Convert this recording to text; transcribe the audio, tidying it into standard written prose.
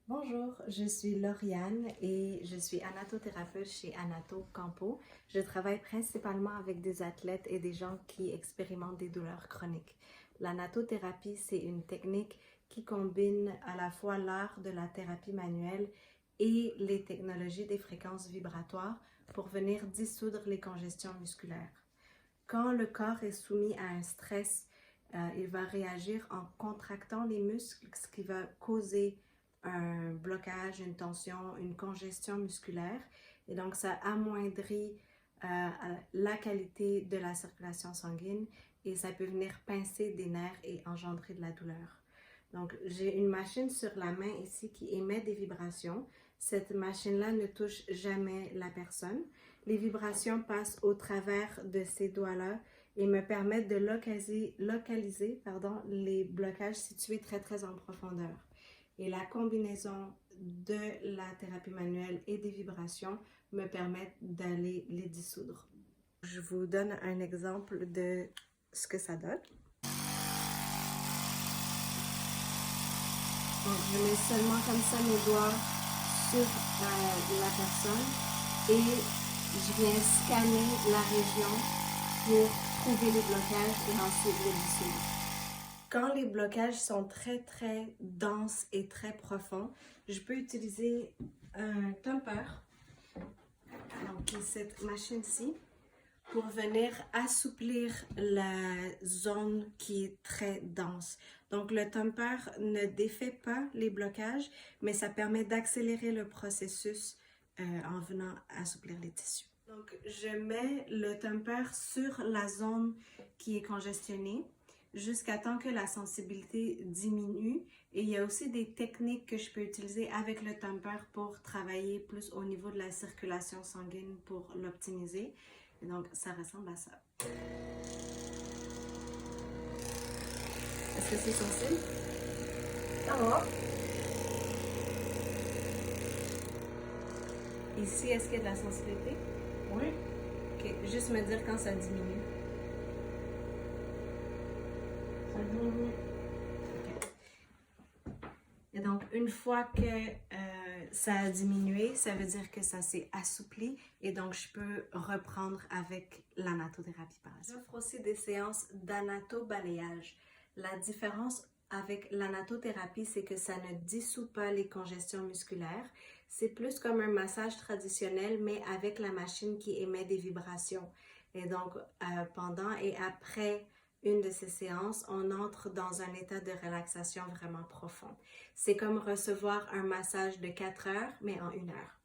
Bonjour, je suis Lauriane et je suis anatothérapeute chez Anato Campo. Je travaille principalement avec des athlètes et des gens qui expérimentent des douleurs chroniques. L'anatothérapie, c'est une technique qui combine à la fois l'art de la thérapie manuelle et les technologies des fréquences vibratoires pour venir dissoudre les congestions musculaires. Quand le corps est soumis à un stress, il va réagir en contractant les muscles, ce qui va causer un blocage, une tension, une congestion musculaire. Et donc, ça amoindrit la qualité de la circulation sanguine et ça peut venir pincer des nerfs et engendrer de la douleur. Donc, j'ai une machine sur la main ici qui émet des vibrations. Cette machine-là ne touche jamais la personne. Les vibrations passent au travers de ces doigts-là et me permettent de localiser les blocages situés très en profondeur. Et la combinaison de la thérapie manuelle et des vibrations me permettent d'aller les dissoudre. Je vous donne un exemple de ce que ça donne. Donc, je mets seulement comme ça mes doigts sur la personne et je viens scanner la région pour trouver les blocages et ensuite les dissoudre. Quand les blocages sont très denses et très profonds, je peux utiliser un thumper, donc cette machine-ci, pour venir assouplir la zone qui est très dense. Donc le thumper ne défait pas les blocages, mais ça permet d'accélérer le processus en venant assouplir les tissus. Donc je mets le thumper sur la zone qui est congestionnée jusqu'à temps que la sensibilité diminue. Et il y a aussi des techniques que je peux utiliser avec le thumper pour travailler plus au niveau de la circulation sanguine pour l'optimiser. Et donc, ça ressemble à ça. Est-ce que c'est sensible? Ça va. Ici, est-ce qu'il y a de la sensibilité? Oui. Ok, juste me dire quand ça diminue. Ça diminue. Et donc, une fois que ça a diminué, ça veut dire que ça s'est assoupli et donc je peux reprendre avec l'anatothérapie par la suite. J'offre aussi des séances d'anato-balayage. La différence avec l'anatothérapie, c'est que ça ne dissout pas les congestions musculaires. C'est plus comme un massage traditionnel, mais avec la machine qui émet des vibrations. Et donc, pendant et après une de ces séances, on entre dans un état de relaxation vraiment profond. C'est comme recevoir un massage de 4 heures, mais en 1 heure.